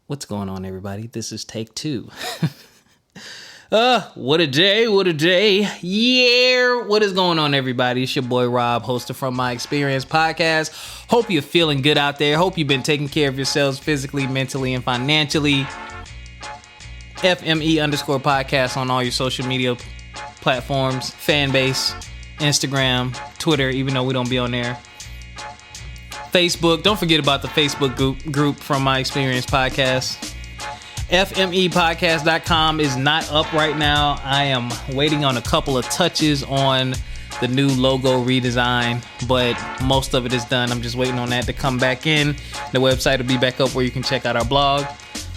What's going on, everybody? This is take two. What a day, what a day. Yeah, what is going on, everybody? It's your boy Rob, host of From My Experience podcast. Hope you're feeling good out there. Hope you've been taking care of yourselves physically, mentally, and financially. FME_podcast on all your social media platforms, fan base, Instagram, Twitter, even though we don't be on there. Facebook, don't forget about the Facebook group From My Experience podcast. FMEpodcast.com is not up right now. I am waiting on a couple of touches on the new logo redesign, but most of it is done. I'm just waiting on that to come back in. The website will be back up where you can check out our blog.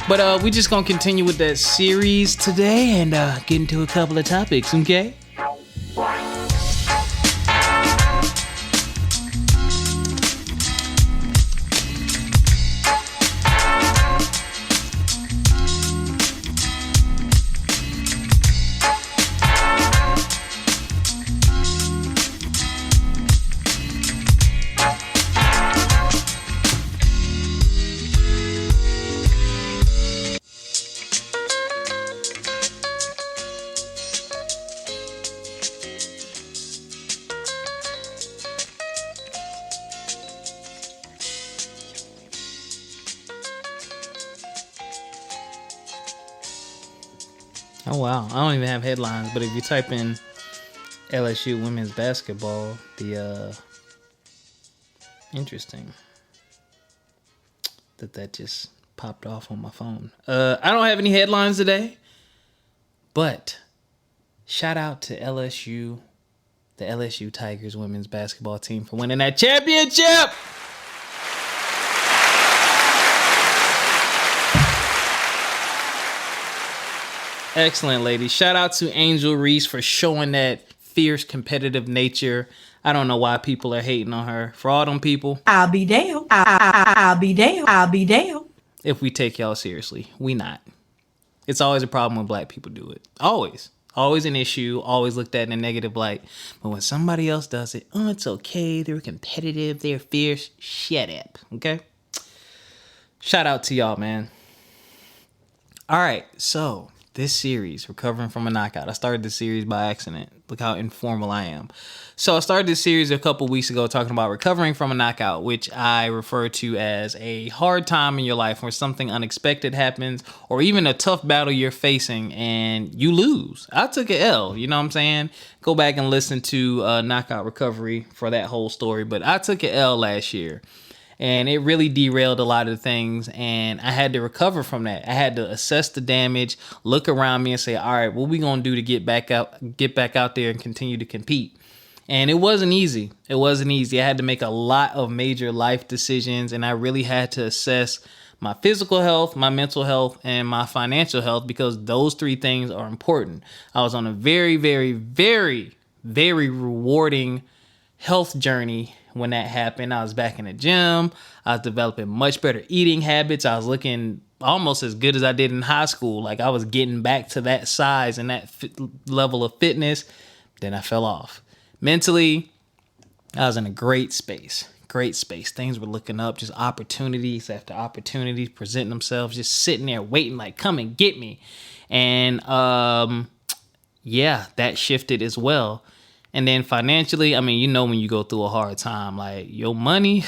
But we just gonna continue with that series today and get into a couple of topics, okay? Oh wow, I don't even have headlines, but if you type in LSU women's basketball, interesting that just popped off on my phone. I don't have any headlines today, but shout out to LSU, the LSU Tigers women's basketball team for winning that championship. Excellent, ladies. Shout out to Angel Reese for showing that fierce competitive nature. I don't know why people are hating on her. For all them people, I'll be damned. I'll be damned. I'll be damned. If we take y'all seriously, we not. It's always a problem when black people do it. Always. Always an issue. Always looked at in a negative light. But when somebody else does it, oh, it's okay. They're competitive. They're fierce. Shut up. Okay? Shout out to y'all, man. All right. So this series, Recovering from a Knockout. I started this series by accident. Look how informal I am. So I started this series a couple weeks ago talking about recovering from a knockout, which I refer to as a hard time in your life where something unexpected happens or even a tough battle you're facing and you lose. I took an L, you know what I'm saying? Go back and listen to Knockout Recovery for that whole story. But I took an L last year. And it really derailed a lot of things, and I had to recover from that. I had to assess the damage, look around me, and say, "All right, what we gonna do to get back out there and continue to compete?" And it wasn't easy. It wasn't easy. I had to make a lot of major life decisions, and I really had to assess my physical health, my mental health, and my financial health because those three things are important. I was on a very, very, very, very rewarding health journey. When that happened, I was back in the gym. I was developing much better eating habits. I was looking almost as good as I did in high school. Like I was getting back to that size and that level of fitness. Then I fell off. Mentally, I was in a great space. Great space. Things were looking up. Just opportunities after opportunities presenting themselves. Just sitting there waiting like, come and get me. And yeah, that shifted as well. And then financially, I mean, you know when you go through a hard time, like your money,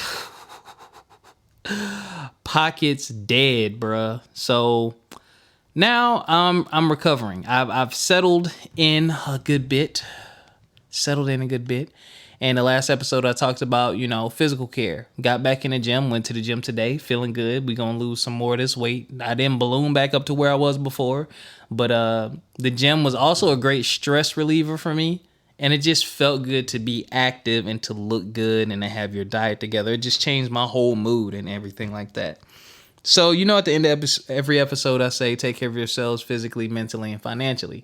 pockets dead, bruh. So now I'm recovering. I've settled in a good bit. And the last episode I talked about, physical care. Got back in the gym, went to the gym today, feeling good. We're going to lose some more of this weight. I didn't balloon back up to where I was before. But the gym was also a great stress reliever for me. And it just felt good to be active and to look good and to have your diet together. It just changed my whole mood and everything like that. So, at the end of every episode, I say take care of yourselves physically, mentally, and financially.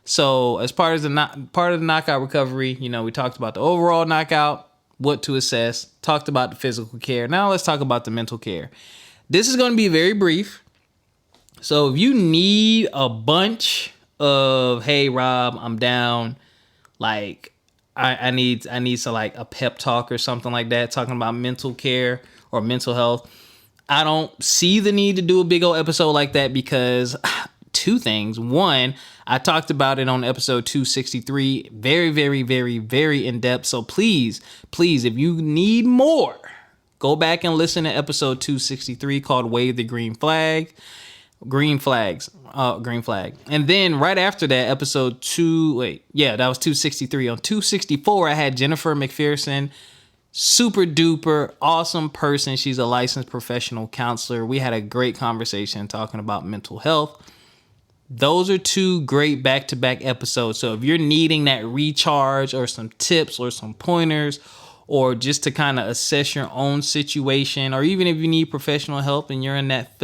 So as part of the knockout recovery, we talked about the overall knockout, what to assess, talked about the physical care. Now let's talk about the mental care. This is going to be very brief. So if you need a bunch of, hey, Rob, I'm down, like I need some like a pep talk or something like that, talking about mental care or mental health, I don't see the need to do a big old episode like that because two things. One, I talked about it on episode 263, very, very, very, very in depth. So please, if you need more, go back and listen to episode 263 called Wave the Green Flag. Green flag. And then right after that, that was 263. On 264, I had Jennifer McPherson, super duper awesome person. She's a licensed professional counselor. We had a great conversation talking about mental health. Those are two great back-to-back episodes. So if you're needing that recharge or some tips or some pointers or just to kind of assess your own situation, or even if you need professional help and you're in that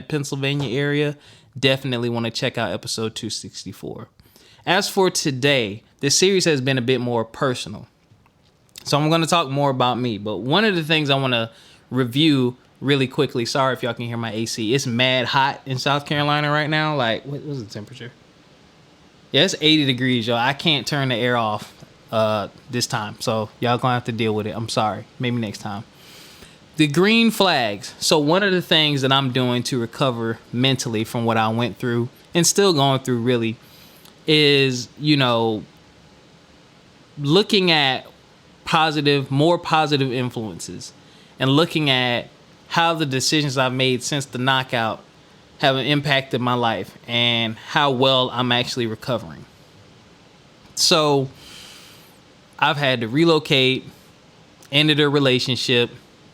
Pennsylvania area, definitely want to check out episode 264. As for today, this series has been a bit more personal. So I'm going to talk more about me. But one of the things I want to review really quickly, sorry if y'all can hear my AC. It's mad hot in South Carolina right now. Like, what was the temperature? Yeah, it's 80 degrees, y'all. I can't turn the air off this time. So y'all going to have to deal with it. I'm sorry. Maybe next time. The green flags. So one of the things that I'm doing to recover mentally from what I went through and still going through really is, looking at more positive influences and looking at how the decisions I've made since the knockout have impacted my life and how well I'm actually recovering. So I've had to relocate, ended a relationship,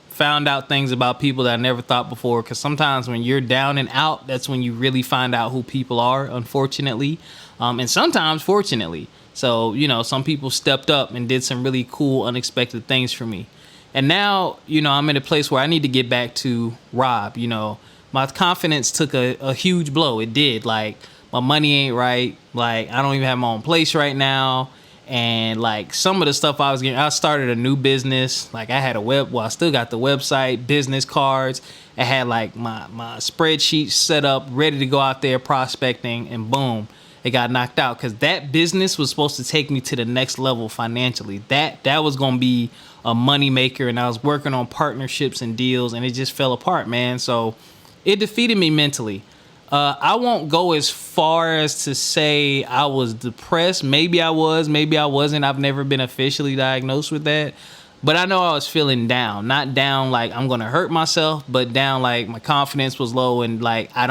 found out things about people that I never thought before. Because sometimes when you're down and out, that's when you really find out who people are, unfortunately. And sometimes fortunately. So, some people stepped up and did some really cool, unexpected things for me. And now, I'm in a place where I need to get back to Rob. My confidence took a huge blow. It did. Like, my money ain't right. Like, I don't even have my own place right now. And like some of the stuff I was getting, I started a new business. Like I had I still got the website, business cards. I had like my spreadsheet set up, ready to go out there prospecting, and boom, it got knocked out. Cause that business was supposed to take me to the next level financially. That was going to be a money maker. And I was working on partnerships and deals and it just fell apart, man. So it defeated me mentally. I won't go as far as to say I was depressed. Maybe I was, maybe I wasn't. I've never been officially diagnosed with that. But I know I was feeling down. Not down like I'm going to hurt myself, but down like my confidence was low and like I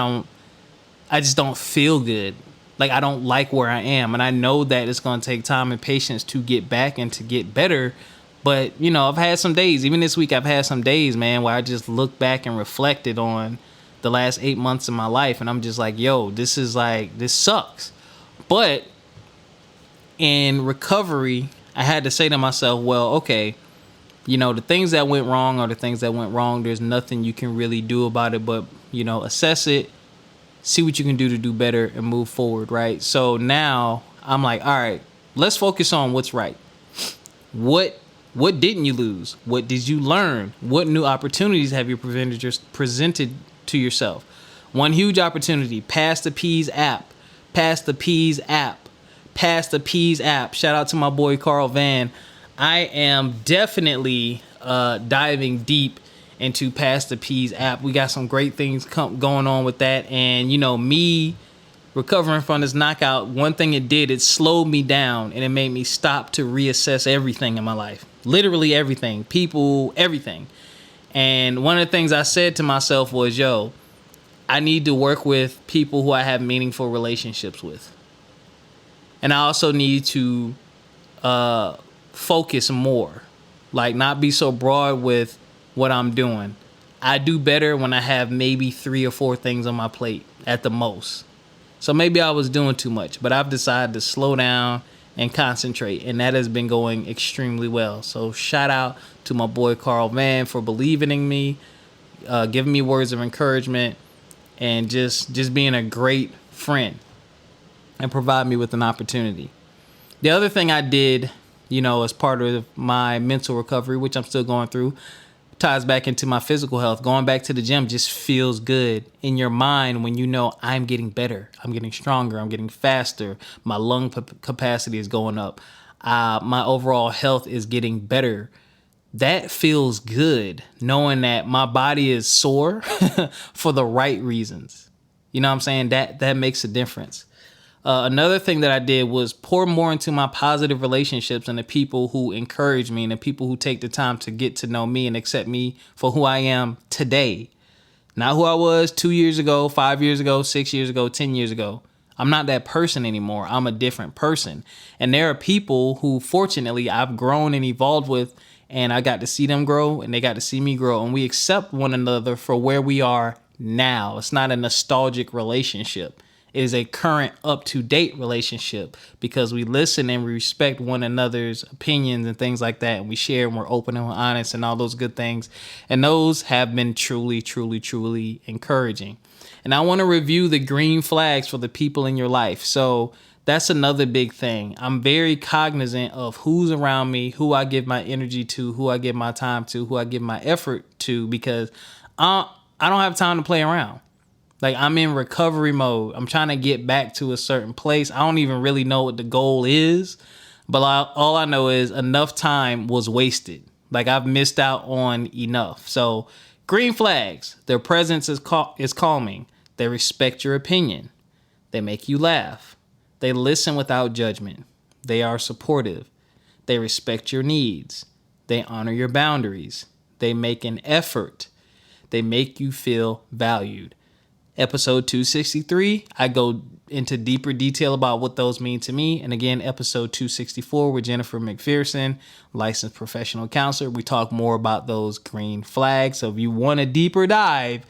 just don't feel good. Like I don't like where I am. And I know that it's going to take time and patience to get back and to get better. But, I've had some days, even this week, I've had some days, man, where I just looked back and reflected on the last 8 months of my life. And I'm just like, yo, this sucks. But in recovery, I had to say to myself, well, okay, the things that went wrong are the things that went wrong. There's nothing you can really do about it, but, assess it, see what you can do to do better and move forward. Right. So now I'm like, all right, let's focus on what's right. What didn't you lose? What did you learn? What new opportunities have you presented to yourself? One huge opportunity, Pass the Peas app. Shout out to my boy Carl Van. I am definitely diving deep into Pass the Peas app. We got some great things going on with that. And me recovering from this knockout, one thing it did, it slowed me down and it made me stop to reassess everything in my life. Literally everything, people, everything. And one of the things I said to myself was, yo, I need to work with people who I have meaningful relationships with. And I also need to focus more, like not be so broad with what I'm doing. I do better when I have maybe 3 or 4 things on my plate at the most. So maybe I was doing too much, but I've decided to slow down and concentrate, and that has been going extremely well. So shout out to my boy Carl Van for believing in me, giving me words of encouragement, and just being a great friend and provide me with an opportunity. The other thing I did, as part of my mental recovery, which I'm still going through, ties back into my physical health. Going back to the gym just feels good in your mind when I'm getting better. I'm getting stronger. I'm getting faster. My lung capacity is going up. My overall health is getting better. that feels good knowing that my body is sore for the right reasons. You know what I'm saying? That makes a difference. Another thing that I did was pour more into my positive relationships and the people who encourage me and the people who take the time to get to know me and accept me for who I am today. Not who I was 2 years ago, 5 years ago, 6 years ago, 10 years ago. I'm not that person anymore. I'm a different person. And there are people who, fortunately, I've grown and evolved with, and I got to see them grow and they got to see me grow. And we accept one another for where we are now. It's not a nostalgic relationship. It is a current, up-to-date relationship because we listen and we respect one another's opinions and things like that. And we share and we're open and we're honest and all those good things. And those have been truly, truly, truly encouraging. And I want to review the green flags for the people in your life. So that's another big thing. I'm very cognizant of who's around me, who I give my energy to, who I give my time to, who I give my effort to, because I don't have time to play around. Like, I'm in recovery mode. I'm trying to get back to a certain place. I don't even really know what the goal is, but all I know is enough time was wasted. Like, I've missed out on enough. So green flags, their presence is calming. They respect your opinion. They make you laugh. They listen without judgment. They are supportive. They respect your needs. They honor your boundaries. They make an effort. They make you feel valued. Episode 263, I go into deeper detail about what those mean to me. And again, episode 264 with Jennifer McPherson, licensed professional counselor. We talk more about those green flags. So if you want a deeper dive,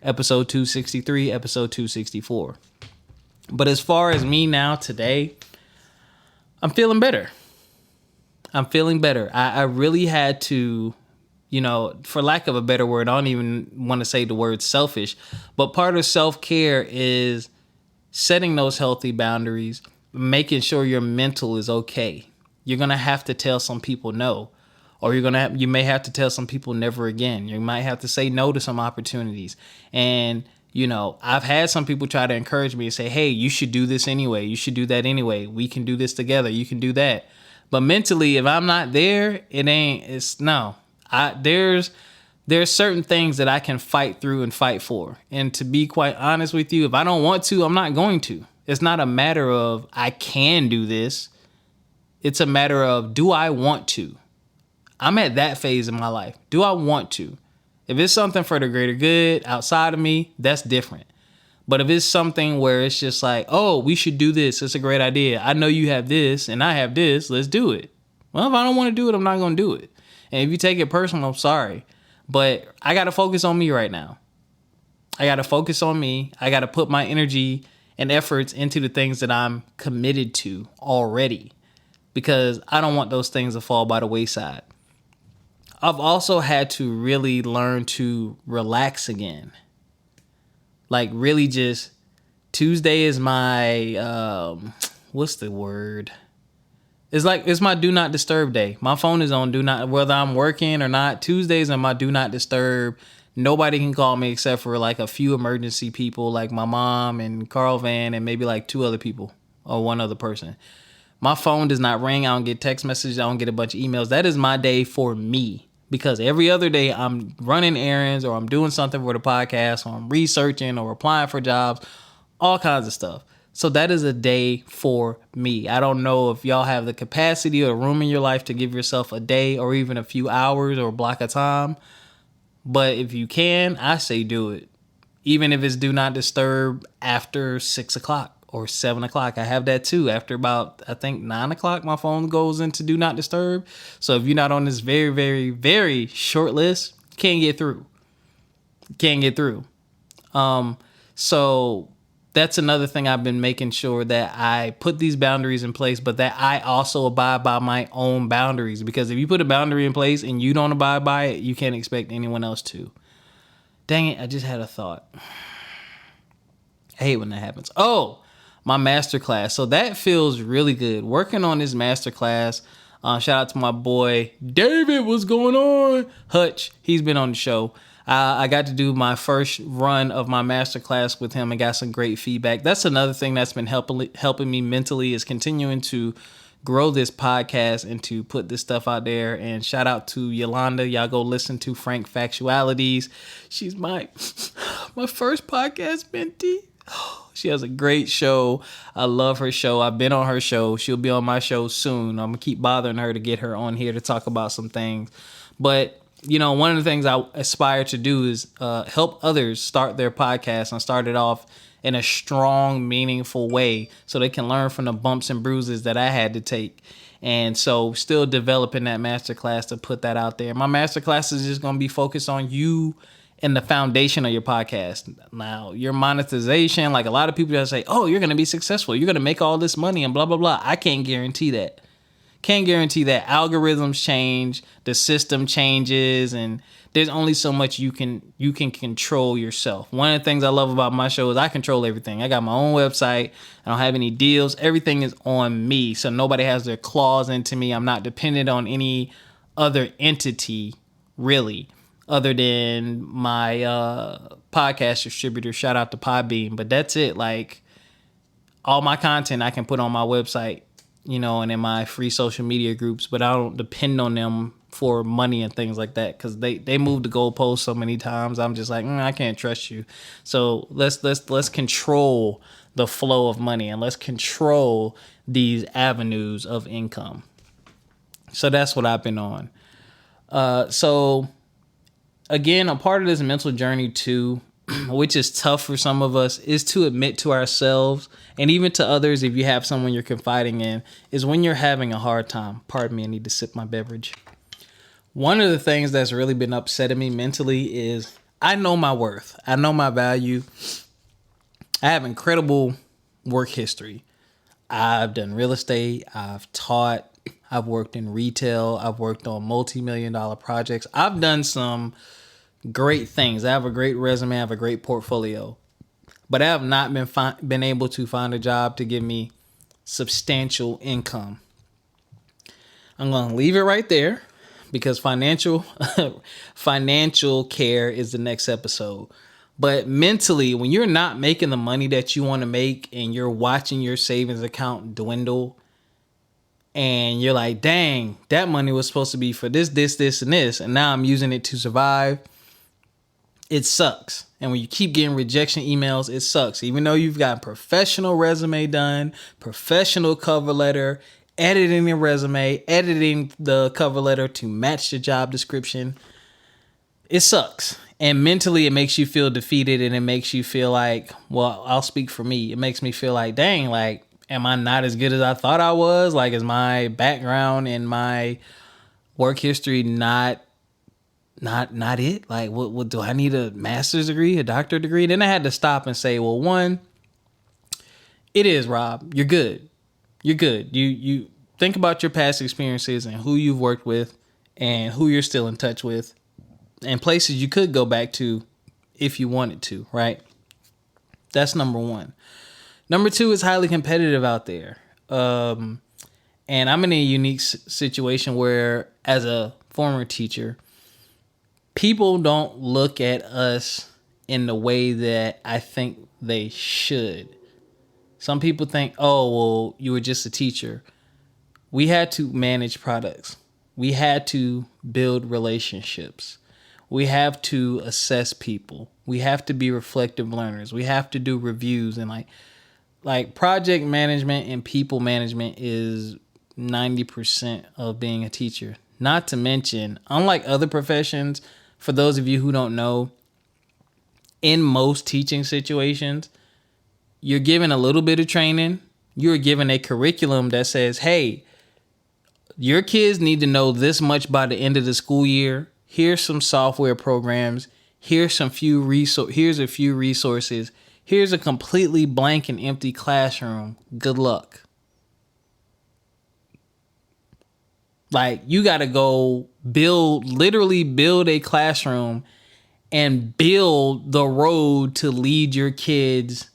episode 263, episode 264. But as far as me now today, I'm feeling better. I really had to, for lack of a better word, I don't even want to say the word selfish, but part of self-care is setting those healthy boundaries, making sure your mental is okay. You're going to have to tell some people no, or you may have to tell some people never again. You might have to say no to some opportunities. And, I've had some people try to encourage me and say, hey, you should do this anyway. You should do that anyway. We can do this together. You can do that. But mentally, if I'm not there, there's certain things that I can fight through and fight for. And to be quite honest with you, if I don't want to, I'm not going to. It's not a matter of I can do this. It's a matter of, do I want to? I'm at that phase in my life. Do I want to? If it's something for the greater good outside of me, that's different. But if it's something where it's just like, oh, we should do this. It's a great idea. I know you have this and I have this. Let's do it. Well, if I don't want to do it, I'm not going to do it. And if you take it personal, I'm sorry. But I got to focus on me right now. I got to focus on me. I got to put my energy and efforts into the things that I'm committed to already, because I don't want those things to fall by the wayside. I've also had to really learn to relax again. Like, really just, Tuesday is my, what's the word? It's my do not disturb day. My phone is on do not, whether I'm working or not. Tuesdays are my do not disturb. Nobody can call me except for like a few emergency people, like my mom and Carl Van and maybe like two other people or one other person. My phone does not ring. I don't get text messages. I don't get a bunch of emails. That is my day for me. Because every other day I'm running errands or I'm doing something for the podcast or I'm researching or applying for jobs, all kinds of stuff. So that is a day for me. I don't know if y'all have the capacity or room in your life to give yourself a day or even a few hours or a block of time. But if you can, I say do it. Even if it's do not disturb after 6 o'clock or 7 o'clock. I have that too. After about, I think 9 o'clock, my phone goes into do not disturb. So if you're not on this very, very, very short list, can't get through. So that's another thing I've been making sure that I put these boundaries in place, but that I also abide by my own boundaries. Because if you put a boundary in place and you don't abide by it, you can't expect anyone else to. Dang it, I just had a thought. I hate when that happens. Oh, my masterclass. So that feels really good. Working on this masterclass. Shout out to my boy David. What's going on? Hutch. He's been on the show. I got to do my first run of my masterclass with him and got some great feedback. That's another thing that's been helping me mentally, is continuing to grow this podcast and to put this stuff out there. And shout out to Yolanda. Y'all go listen to Frank Factualities. She's my first podcast mentee. She has a great show. I love her show. I've been on her show. She'll be on my show soon. I'm going to keep bothering her to get her on here to talk about some things. But, you know, one of the things I aspire to do is help others start their podcast and start it off in a strong, meaningful way so they can learn from the bumps and bruises that I had to take. And so still developing that masterclass to put that out there. My masterclass is just going to be focused on you and the foundation of your podcast. Now, your monetization, like a lot of people just say, oh, you're going to be successful. You're going to make all this money and blah, blah, blah. I can't guarantee that. Can't guarantee that. Algorithms change, the system changes, and there's only so much you can control yourself. One of the things I love about my show is I control everything. I got my own website. I don't have any deals. Everything is on me. So nobody has their claws into me. I'm not dependent on any other entity, really, other than my podcast distributor. Shout out to Podbean. But that's it. Like, all my content I can put on my website, you know, and in my free social media groups, but I don't depend on them for money and things like that because they move the goalposts so many times. I'm just like, I can't trust you. So let's control the flow of money and let's control these avenues of income. So that's what I've been on. So again, a part of this mental journey too, which is tough for some of us, is to admit to ourselves and even to others, if you have someone you're confiding in, is when you're having a hard time. Pardon me, I need to sip my beverage. One of the things that's really been upsetting me mentally is I know my worth. I know my value. I have incredible work history. I've done real estate. I've taught. I've worked in retail. I've worked on multi-million-dollar projects. I've done some great things. I have a great resume. I have a great portfolio. But I have not been able to find a job to give me substantial income. I'm going to leave it right there because financial care is the next episode. But mentally, when you're not making the money that you want to make and you're watching your savings account dwindle and you're like, dang, that money was supposed to be for this, and this, and now I'm using it to survive. It sucks. And when you keep getting rejection emails, it sucks. Even though you've got professional resume done, professional cover letter, editing the resume, editing the cover letter to match the job description, it sucks. And mentally, it makes you feel defeated and it makes you feel like, well, I'll speak for me. It makes me feel like, dang, like, am I not as good as I thought I was? Like, is my background and my work history not it? Like, what do I need a master's degree, a doctorate degree? Then I had to stop and say, well, one, it is, Rob. You're good. You're good. You think about your past experiences and who you've worked with and who you're still in touch with and places you could go back to if you wanted to, right? That's number one. Number two, is highly competitive out there. And I'm in a unique situation where, as a former teacher, people don't look at us in the way that I think they should. Some people think, oh, well, you were just a teacher. We had to manage products. We had to build relationships. We have to assess people. We have to be reflective learners. We have to do reviews. And like project management and people management is 90% of being a teacher. Not to mention, unlike other professions, for those of you who don't know, in most teaching situations, you're given a little bit of training. You're given a curriculum that says, hey, your kids need to know this much by the end of the school year. Here's some software programs. Here's a few resources. Here's a completely blank and empty classroom. Good luck. Like, you got to go literally build a classroom and build the road to lead your kids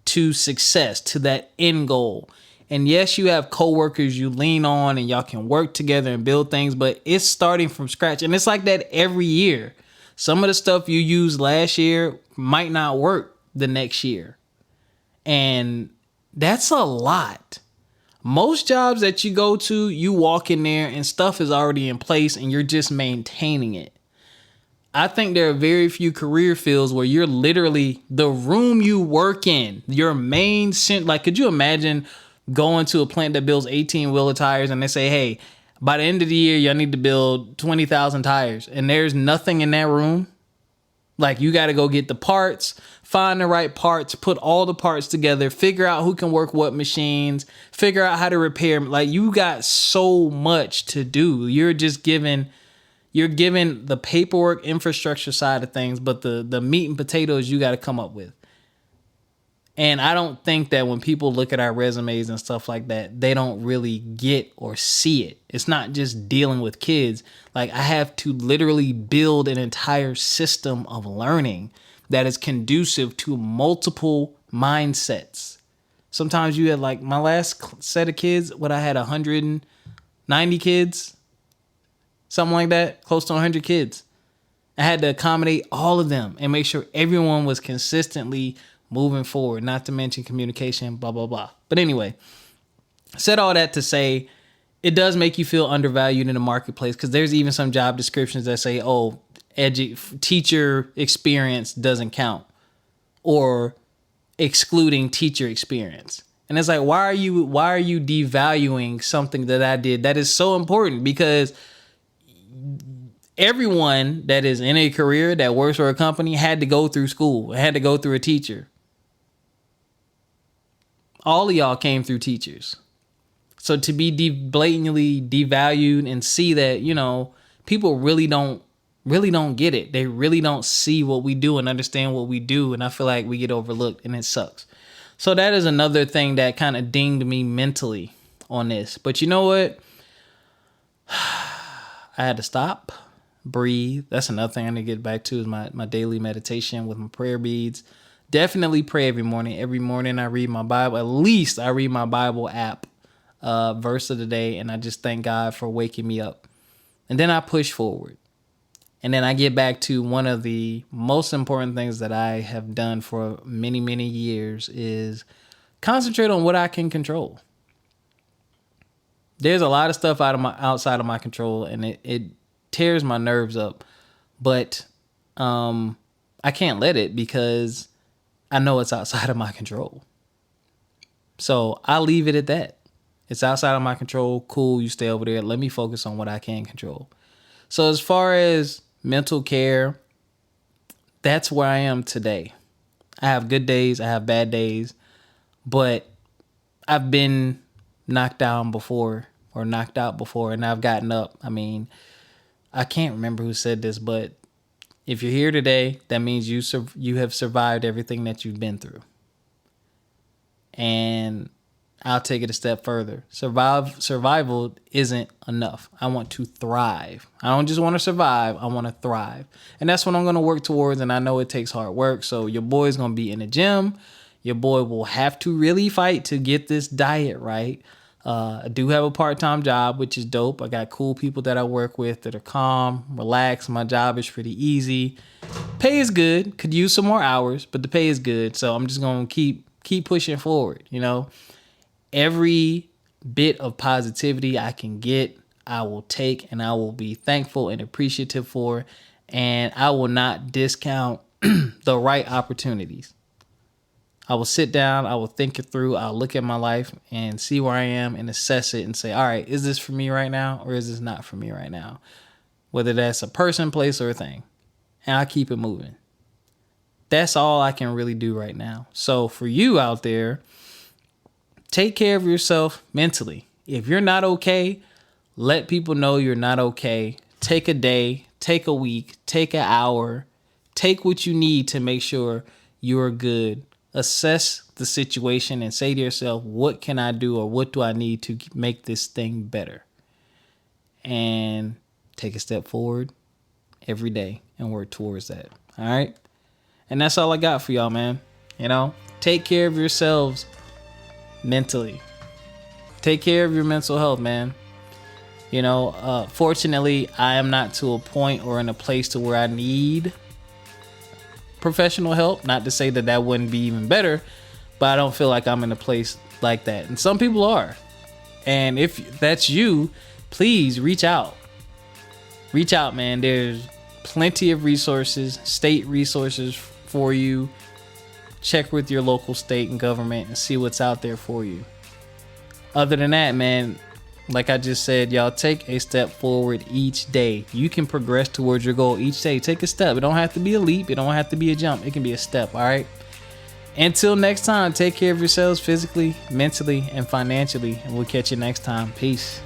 to success, to that end goal. And yes, you have coworkers you lean on and y'all can work together and build things, but it's starting from scratch. And it's like that every year. Some of the stuff you used last year might not work the next year. And that's a lot. Most jobs that you go to, you walk in there and stuff is already in place and you're just maintaining it. I think there are very few career fields where you're literally the room you work in, your main like, could you imagine going to a plant that builds 18-wheeler tires and they say, hey, by the end of the year, y'all need to build 20,000 tires, and there's nothing in that room? Like, you got to go get the parts, find the right parts, put all the parts together, figure out who can work what machines, figure out how to repair. Like, you got so much to do. You're given the paperwork, infrastructure side of things, but the meat and potatoes you got to come up with. And I don't think that when people look at our resumes and stuff like that, they don't really get or see it. It's not just dealing with kids. Like, I have to literally build an entire system of learning that is conducive to multiple mindsets. Sometimes you had, like, my last set of kids, I had 190 kids, something like that, close to 100 kids. I had to accommodate all of them and make sure everyone was consistently moving forward, not to mention communication, blah, blah, blah. But anyway, said all that to say, it does make you feel undervalued in the marketplace, because there's even some job descriptions that say, oh, teacher experience doesn't count, or excluding teacher experience. And it's like, why are you devaluing something that I did that is so important? Because everyone that is in a career that works for a company had to go through school, had to go through a teacher. All of y'all came through teachers. So to be blatantly devalued and see that, people really don't get it. They really don't see what we do and understand what we do. And I feel like we get overlooked, and it sucks. So that is another thing that kind of dinged me mentally on this. But you know what? I had to stop, breathe. That's another thing I need to get back to, is my daily meditation with my prayer beads. Definitely pray every morning. Every morning I read my Bible. At least I read my Bible app, verse of the day, and I just thank God for waking me up. And then I push forward. And then I get back to one of the most important things that I have done for many, many years is concentrate on what I can control. There's a lot of stuff outside of my control, and it tears my nerves up. But I can't let it, because I know it's outside of my control. So I leave it at that. It's outside of my control. Cool, you stay over there. Let me focus on what I can control. So as far as mental care, that's where I am today. I have good days, I have bad days, but I've been knocked down before, or knocked out before, and I've gotten up. I mean, I can't remember who said this, but if you're here today, that means you have survived everything that you've been through. And I'll take it a step further. Survival isn't enough. I want to thrive. I don't just want to survive. I want to thrive. And that's what I'm going to work towards. And I know it takes hard work. So your boy's going to be in the gym. Your boy will have to really fight to get this diet right. I do have a part-time job, which is dope. I got cool people that I work with that are calm, relaxed. My job is pretty easy. Pay is good. Could use some more hours, but the pay is good. So I'm just going to keep pushing forward. Every bit of positivity I can get, I will take, and I will be thankful and appreciative for, and I will not discount the right opportunities. I will sit down, I will think it through, I'll look at my life and see where I am and assess it and say, all right, is this for me right now, or is this not for me right now? Whether that's a person, place, or a thing. And I'll keep it moving. That's all I can really do right now. So for you out there, take care of yourself mentally. If you're not okay, let people know you're not okay. Take a day, take a week, take an hour. Take what you need to make sure you're good. Assess the situation and say to yourself, what can I do, or what do I need to make this thing better? And take a step forward every day and work towards that. All right. And that's all I got for y'all, man. Take care of yourselves mentally. Take care of your mental health, man. Fortunately, I am not to a point or in a place to where I need professional help. Not to say that wouldn't be even better, but I don't feel like I'm in a place like that. And some people are. And if that's you, please reach out. Reach out, man. There's plenty of resources, state resources for you. Check with your local state and government and see what's out there for you. Other than that, man, like I just said, y'all take a step forward each day. You can progress towards your goal each day. Take a step. It don't have to be a leap. It don't have to be a jump. It can be a step, all right? Until next time, take care of yourselves physically, mentally, and financially. And we'll catch you next time. Peace.